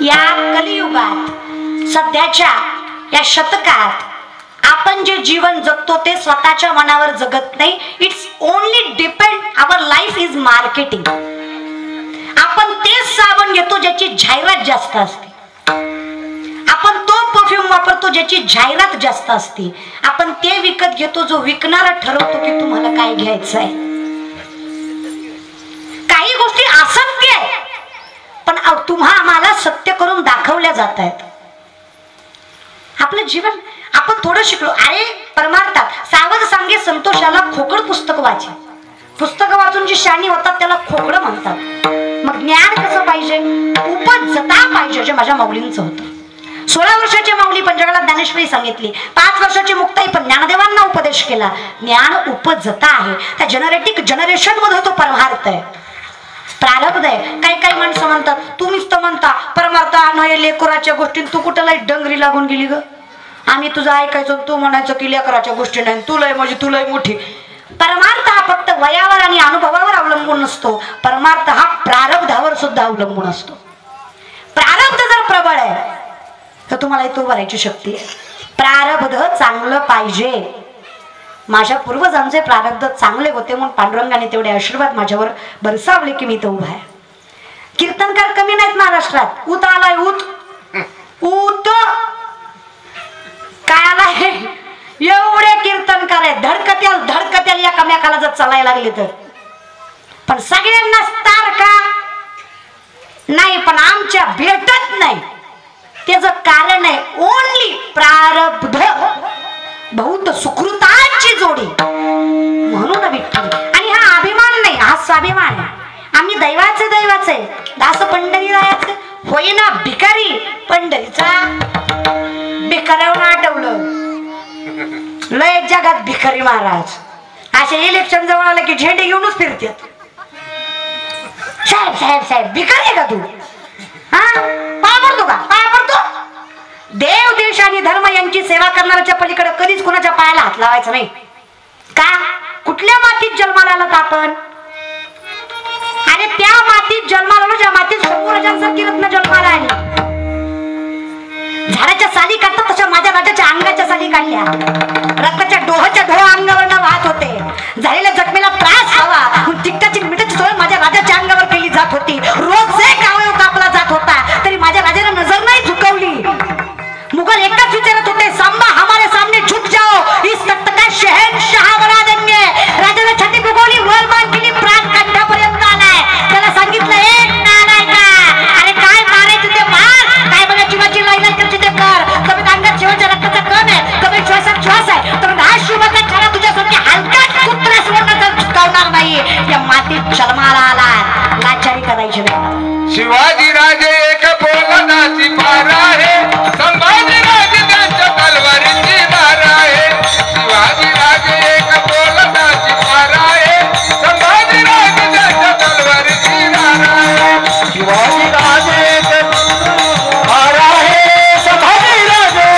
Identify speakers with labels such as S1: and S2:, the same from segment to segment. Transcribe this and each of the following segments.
S1: या कलियुगात सध्याच्या या शतकात आपण जे जीवन जगतो ते स्वतःच्या मनावर जगत नाही. It's only depend our life is marketing. आपण तेच साबण घेतो ज्याची जाहिरात जास्त असते. आपण तो परफ्यूम वापरतो ज्याची जाहिरात जास्त असते. आपण ते विकत घेतो जो विकणारा ठरवतो की तुम्हाला काय घ्यायचं आहे. काही गोष्टी असत्य आहे पण तुम्हा आम्हाला सत्य करून दाखवल्या जात आहेत. आपलं जीवन आपण थोडं शिकलो. अरे परमार्थात सावध सांगे संतोषाला खोकड पुस्तक वाचे. पुस्तक वाचून जी शाणी होतात त्याला खोकड म्हणतात. मग ज्ञान कसं पाहिजे? उपजता पाहिजे, जे माझ्या माऊलींचं होतं. 16 वर्षाची माऊली पण जगाला ज्ञानेश्वरी सांगितली. 5 वर्षाची मुक्ताई पण ज्ञानदेवांना उपदेश केला. ज्ञान उपजता आहे. त्या जनरेशन मध्ये तो परमार्थ आहे, प्रारब्ध आहे. काही माणसं म्हणतात तुम्हीच तर म्हणता परमार्थ नाही लेकराच्या गोष्टी, तू कुठला डंगरी लागून गेली ग. आम्ही तुझं ऐकायचो, तू म्हणायचो की लेकराच्या गोष्टी नाही, तुलाय म्हणजे तुलाय मोठी. परमार्थ हा फक्त वयावर आणि अनुभवावर अवलंबून नसतो. परमार्थ हा प्रारब्धावर सुद्धा अवलंबून असतो. प्रारब्ध जर प्रबळ आहे तर तुम्हाला इथं भरायची शक्ती आहे. प्रारब्ध चांगलं पाहिजे. माझ्या पूर्वजांचे प्रारब्ध चांगले होते म्हणून पांडुरंगाने तेवढे आशीर्वाद माझ्यावर बरसावले की मी इथं उभा आहे. कीर्तनकार कमी नाहीत महाराष्ट्रात. ऊत आलाय, ऊत काय आलाय. एवढे कीर्तनकार आहेत. धडकत्याल एकामेकाला जर चालायला लागले तर. पण सगळ्यांना स्टार का नाही, पण आमच्या भेटत नाही. त्याचं कारण आहे ओनली प्रारब्ध. बहुत सुकृताची जोडी म्हणून विठ्ठल. आणि हा अभिमान नाही, हा स्वाभिमान आहे. आम्ही दैवाचे दास पंढरी राहायचं होईना भिकारी. पंढरीचा भिकाऱ्यावर आठवलं लय जगात भिकारी महाराज. असे इलेक्शन जवळ आले की झेंडे घेऊनच फिरतात. साहेब भिकारी आहे का तू? हा पाय पडतो का? पाय पडतो. देव देश आणि धर्म यांची सेवा करणाऱ्याच्या पलीकडे कधीच कुणाच्या पायाला हात लावायचा नाही. का? कुठल्या मातीत जन्माला आलात आपण? आणि त्या मातीत जन्माला आलो ज्या मातीत शंभूराजांसारखी रत्न जन्माला आली. झाडाच्या साली काढतात तशा माझ्या राजाच्या अंगाच्या साली काढल्या. रक्ताच्या डोहाच्या डोहा अंगावर वाहत होते. झालेल्या जखमेला त्रास व्हावा तिकटाची मिठाची सोय माझ्या राजाच्या अंगावर केली जात होती. रोज एक अवयव कापला जात होता तरी माझ्या राजाने नजर नाही झुकवली. मुघल एकच विचारत होते सांबा हमारे सामने झुक जाओ, इस तख्त का शहंशाह बना देंगे. राजाने छाती फुगवली, वर मान केली, प्राण कंठापर्यंत आलाय. त्याला सांगितलं एक नालाय का, अरे काय मारायचं ते मार, काय बघा जीवाची लाईलाज करायची ते कर. कमी अंगात जीवाच्या रक्ताचा कण आहे, कमी श्वासात श्वास आहे, तर हा शिवाचा छाडा तुझ्यासाठी हलकाच कुत्रा सुवर्णाचा झुकावणार नाही. या मातीत जन्माला आला, लाचारी करायची नाही.
S2: शिवाजी राजे एक बोलण्याची पार आहे, संभाजी राजे त्यांच्या तलवारीची धार आहे. शिवाजी राजे एक बोलण्याची पार आहे, संभाजी राजे त्यांच्या तलवारीची धार आहे. शिवाजी राजे एक धार आहे, संभाजी राजे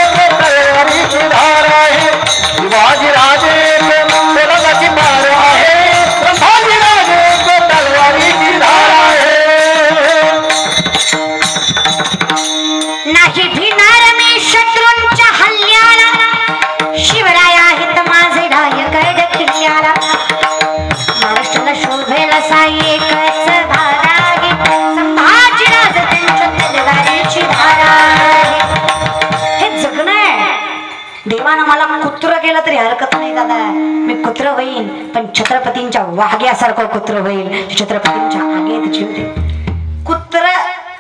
S2: तलवारीची धार आहे. शिवाजी राजे एक बोलण्याची पार आहे, संभाजी राजे तलवारीची धार आहे.
S1: नाही भिणार मी शत्रूंच्या हल्ल्याला, शिवराय आहेत माझे ढाय कैद किल्ल्याला. महाराष्ट्राला शोभेल असा एकच धारा आहे, संभाजीराज त्यांच्या तलवारीची धारा आहे. हे जगणं आहे. देवानं मला कुत्र केलं तरी हरकत नाही दादा. मी कुत्र होईन पण छत्रपतींच्या वाघ्यासारखं कुत्र होईल. छत्रपतींच्या आगेत जीव. कुत्र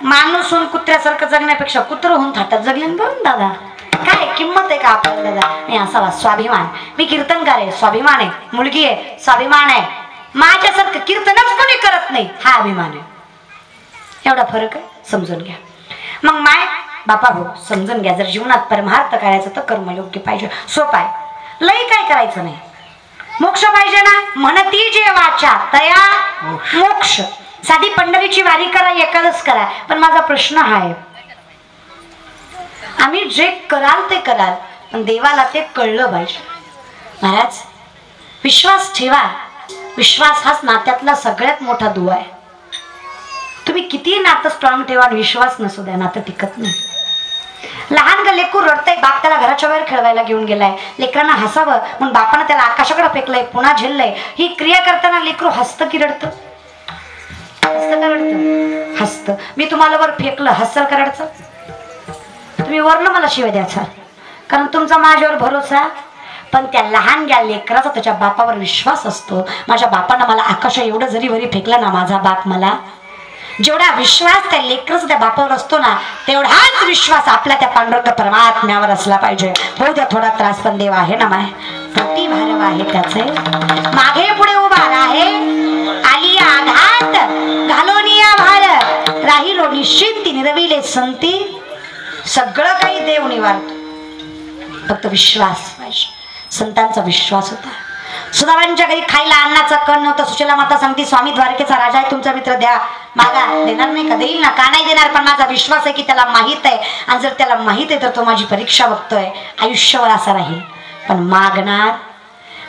S1: माणूस होऊन कुत्र्यासारखं जगण्यापेक्षा कुत्र होऊन थाटात जगले बरं दादा. काय किंमत आहे का आपल्याला दादा? नाही असावा स्वाभिमान. मी कीर्तनकार आहे, स्वाभिमान आहे. मुलगी आहे, स्वाभिमान आहे. माझ्यासारखं कीर्तनच कोणी करत नाही, हा अभिमान आहे. एवढा फरक आहे, समजून घ्या. मग माय बापा हो समजून घ्या. जर जीवनात परमार्थ करायचं तर कर्मयोग्य पाहिजे. सोपं आहे, लई काय करायचं नाही. मोक्ष पाहिजे ना, म्हणती जे वाचा तया मोक्ष. साधी पंढरीची वारी करा, एकादश करा. पण माझा प्रश्न हा आहे, आम्ही जे कराल ते कराल पण देवाला ते कळलं पाहिजे. महाराज विश्वास ठेवा. विश्वास हाच नात्यातला सगळ्यात मोठा दुवा आहे. तुम्ही किती नातं स्ट्रॉंग ठेवा, विश्वास नसू द्या, नातं टिकत नाही. लहान का लेकूर रडतंय, बाप त्याला घराच्या बाहेर खेळवायला घेऊन गेलाय, लेकरांना हसावं म्हणून बापानं त्याला आकाशाकडे फेकलंय, पुन्हा झेललंय. ही क्रिया करताना लेकरू हसतं की रडतं? हसतं का रडतं? हसतं. मी तुम्हाला वर फेकलं, हसल का रडचं? तुम्ही वरनं मला शिवाय द्याचा, कारण तुमचा माझ्यावर भरोसा. पण त्या लहान ग्या लेकराचा त्याच्या बापावर विश्वास असतो. माझ्या बापानं मला आकाशा एवढं जरी वरी फेकलं ना, माझा बाप मला, जेवढा विश्वास त्या लेकराचा त्या बापावर असतो ना, तेवढाच विश्वास आपल्या त्या पांडुरंग परमात्म्यावर असला पाहिजे. हो द्या थोडा त्रास, पण देव आहे ना माय, किती भारव आहे त्याचे. मागे पुढे उभा आहे, आली आघात घालोनिया भार, राहिलो निश्चिंती निरविले संती. सगळं काही देव निवारतो, फक्त विश्वास पाहिजे. संतांचा विश्वास होता. सुदामांच्या घरी खायला अन्नाचा कण नव्हता. सुशीला माता सांगते, स्वामी द्वारकेचा राजा आहे तुमचा मित्र, द्या. मागा. देणार नाही का? देईल ना, का नाही देणार? पण माझा विश्वास आहे की त्याला माहित आहे, आणि जर त्याला माहित आहे तर तो माझी परीक्षा बघतोय, आयुष्यभर असा राहील. पण मागणार,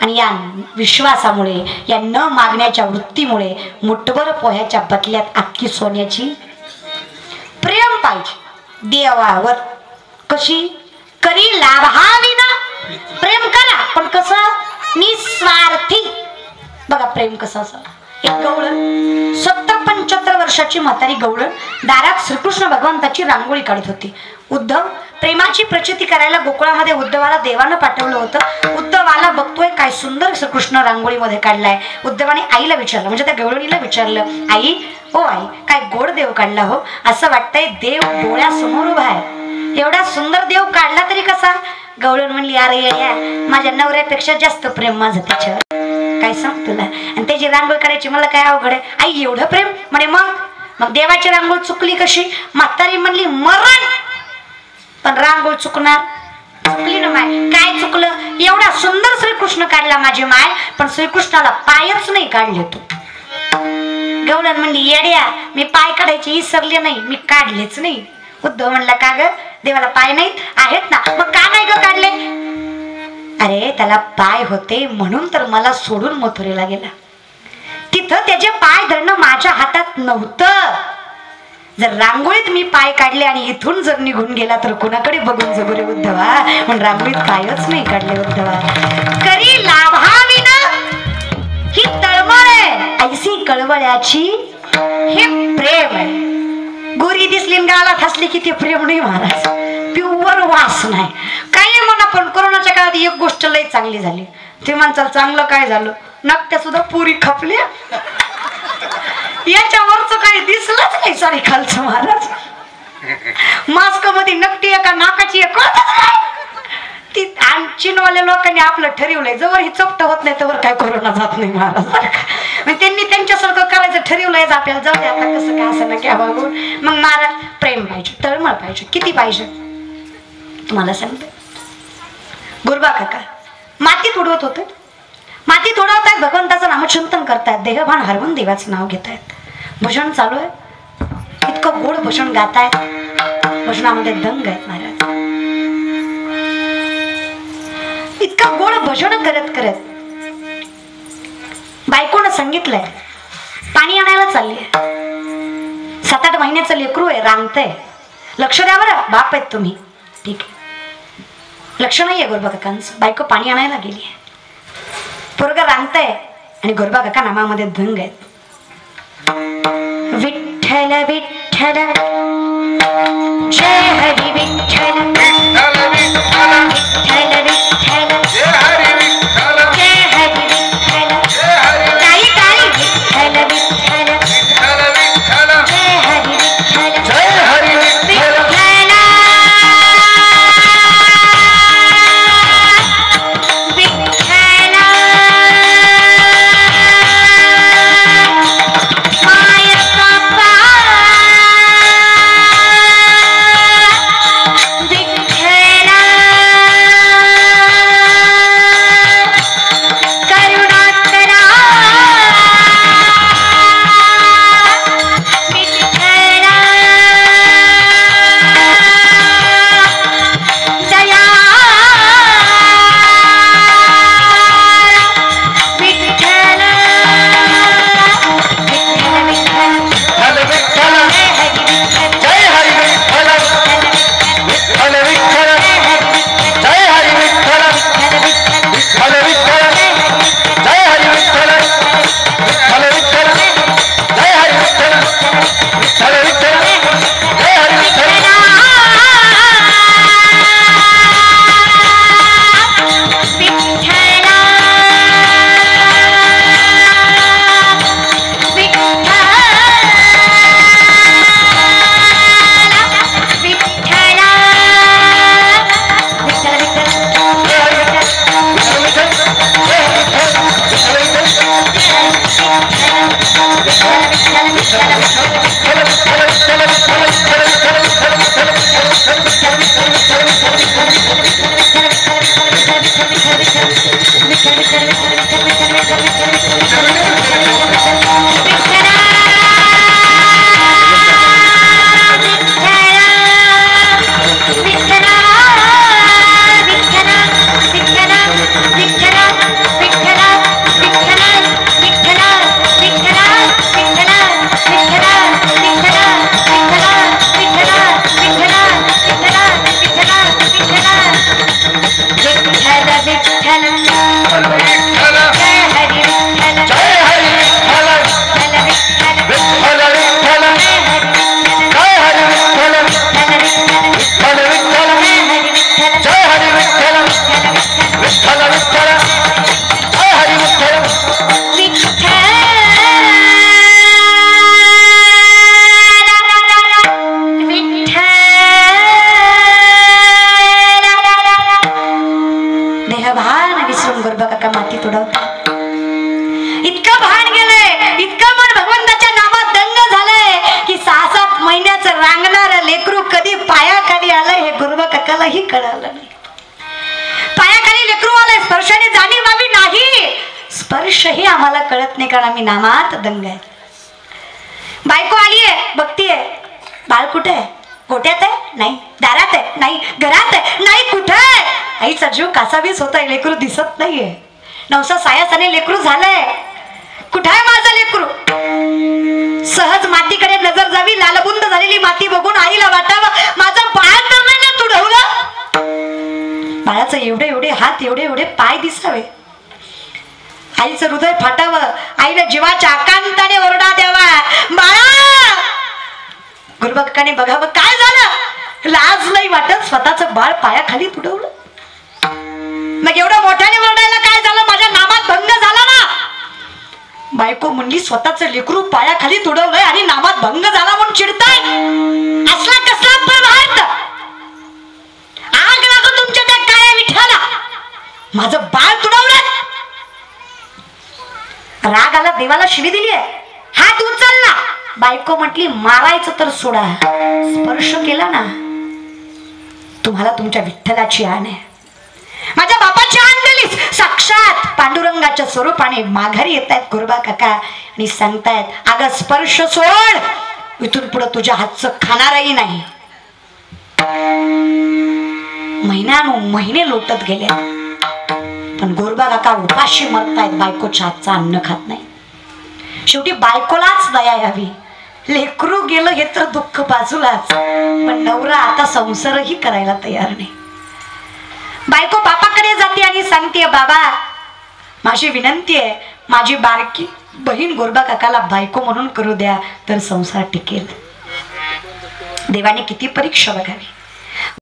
S1: आणि या विश्वासामुळे, या न मागण्याच्या वृत्तीमुळे मुठभर पोह्याच्या बदल्यात अख्खी सोन्याची प्रेम पाहिजे देवावर. कशी? करी लाभाविना प्रेम करा, पण कसं? निस्वार्थी. बघा प्रेम कसं असं. एक गवळण, 70-75 वर्षाची म्हातारी गवळण दारात श्रीकृष्ण भगवंताची रांगोळी काढत होती. उद्धव प्रेमाची प्रचिती करायला गोकुळामध्ये उद्धवाला देवानं पाठवलं होतं. उद्धवाला बघतोय काय सुंदर श्रीकृष्ण रांगोळीमध्ये काढलाय. उद्धवाने आईला विचारलं, म्हणजे त्या गवळणीला विचारलं, आई, ओ आई, काय गोड देव काढला हो, असं वाटतंय देव डोळ्यासमोर उभा आहे. एवढा सुंदर देव काढला तरी कसा? गवळण म्हणली, अरे या माझ्या नवऱ्यापेक्षा जास्त प्रेम माझं त्याच्यावर, काय सांग तुला. आणि त्याची रांगोळी काढायची मला काय अवघड आहे. आई एवढं प्रेम म्हणे. मग देवाची रांगोळी चुकली कशी? म्हातारी म्हणली, मरण, पण रांगोळी चुकणार? चुकली ना माय. काय चुकलं? एवढा सुंदर श्रीकृष्ण काढला माझी माय, पण श्रीकृष्णाला पायच नाही काढले तू. गवळण म्हणली, येड्या, मी पाय काढायचे विसरले नाही, मी काढलेच नाही. उद्धव म्हणला, का ग, देवाला पाय नाहीत? आहेत ना, मग का नाही ग काढले? अरे त्याला पाय होते म्हणून तर मला सोडून मथुरेला गेला. तिथं त्याचे पाय धरणं माझ्या हातात नव्हतं. जर रांगोळीत मी पाय काढले आणि इथून जर निघून गेला तर कोणाकडे बघून जगू रे उद्धवा. म्हणून रांगोळीत पायच नाही काढले उद्धवा. करी लाभाविना ही तळमळ आहे, ऐसी कळवळ्याची हे प्रेम आहे. गोरी दिसली गालात हसली की ते प्रेम नाही महाराज, प्युअर वास नाही. काही म्हणा, पण कोरोनाच्या काळात एक गोष्ट लई चांगली झाली. ते म्हणचाल चांगलं काय झालं? नकट्या सुद्धा पुरी खपल्या, याच्यावरच काही दिसलंच नाही. सॉरी खालचं महाराज, मास्क मध्ये नकटी एका नाकाची एक ती. चीनवाल्या लोकांनी आपलं ठरवलंय, जवळ ही चपट होत नाही तवर काय कोरोना जात नाही महाराज. त्यांनी त्यांच्यासारखं करायचं ठरवलंय, आपल्याला जाऊ दे आता, कसं काय असं ना क्या बघून. मग महाराज प्रेम पाहिजे, तळमळ पाहिजे. किती पाहिजे तुम्हाला सांगते. गुरबा काका मातीत उडवत होते, मातीत उडवतायत, भगवंताचं नामचिंतन करतायत, देहभान हरवून देवाचं नाव घेतायत. भजन चालू आहे, इतकं गोड भजन गातायत, भजनामध्ये दंग आहेत महाराज. इतकं गोड भजन करत करत बायकोनं सांगितलंय पाणी आणायला चालली आहे. 7-8 महिन्याचं लेकरू आहे, रांगतंय, लक्ष द्या बरं, बाप आहेत तुम्ही. ठीक आहे, लक्ष नाहीये गोरबा काकांचं. बायको पाणी आणायला गेली आहे, पोरगं रांगतंय आणि गोरबा काका नामामध्ये दंग आहेत. विठ्ठल विठ्ठल जय हरी विठ्ठल, विठ्ठल विठ्ठल जय हरी विठ्ठल, जय हरी विठ्ठल, काही काही विठ्ठल विठ्ठल, विठ्ठल विठ्ठल जय हरी विठ्ठल, जय हरी विठ्ठल, विठ्ठल काकालाही कळालं नाही. पायाखाली लेकरू आलंय, स्पर्शाने जाणीव व्हावी नाही. स्पर्शही आम्हाला कळत नाही कारण आम्ही नामात दंग आहे. बायको आलीये, बघतीये, बाळ कुठे आहे? गोट्यात आहे नाही, दारात आहे नाही, घरात आहे नाही, कुठे आहे? आईचा जीव कासावीस होताय, लेकरू दिसत नाहीये. नवसा सायासाने लेकरू झालंय, कुठे आहे माझं लेकरू? सहज मातीकडे नजर जावी, लालबुंद झालेली माती बघून आईला वाटावं माझं बाळ तर नाही ना तुडवलं. बाळाचं एवढे एवढे हात, एवढे एवढे पाय दिसावे. आईचं हृदय फाटावं, आईला जीवाच्या आकांताने ओरडा द्यावा, बाळा. गुरुबक्काने बघावं काय झालं. लाज नाही वाटत, स्वतःचं बाळ पायाखाली तुडवलं. मग एवढं मोठ्याने ओरडायला काय झालं? माझ्या नामात भंग झाला ना. बायको म्हणली स्वतःचं लेकरू पायाखाली तुडवलंय आणि नामात भंग झाला म्हणून चिडताय. असला कसला पदार्थ? आग लागो तुमच्या त्या काळ्या विठ्ठला, माझं बाळ तुडवलं. राग आला, देवाला शिवी दिलीये, हात उचलला. बायको म्हटली मारायचं तर सोडा, स्पर्श केला ना. तुम्हाला तुमच्या विठ्ठलाची आण आहे, माझ्या बापाची आण दिलीस. साक्षात पांडुरंगाच्या स्वरूपाने माघारी येत आहेत गुरुबा काका आणि सांगतायत अगं स्पर्श सोड, इथून पुढे तुझ्या हातचं खाणारही नाही. महिने लोटत गेले पण गोरबा काका उपाशी मरतायत, बायकोच्या हातचं अन्न खात नाही. शेवटी बायकोलाच दया यावी. लेकरू गेलं हे तर दुःख बाजूलाच, पण नवरा आता संसारही करायला तयार नाही. बायको बापाकडे जाते आणि सांगते बाबा माझी विनंती आहे, माझी बारकी बहीण गोरबा काकाला बायको म्हणून करू द्या तर संसार टिकेल. देवाने किती परीक्षा बघावी.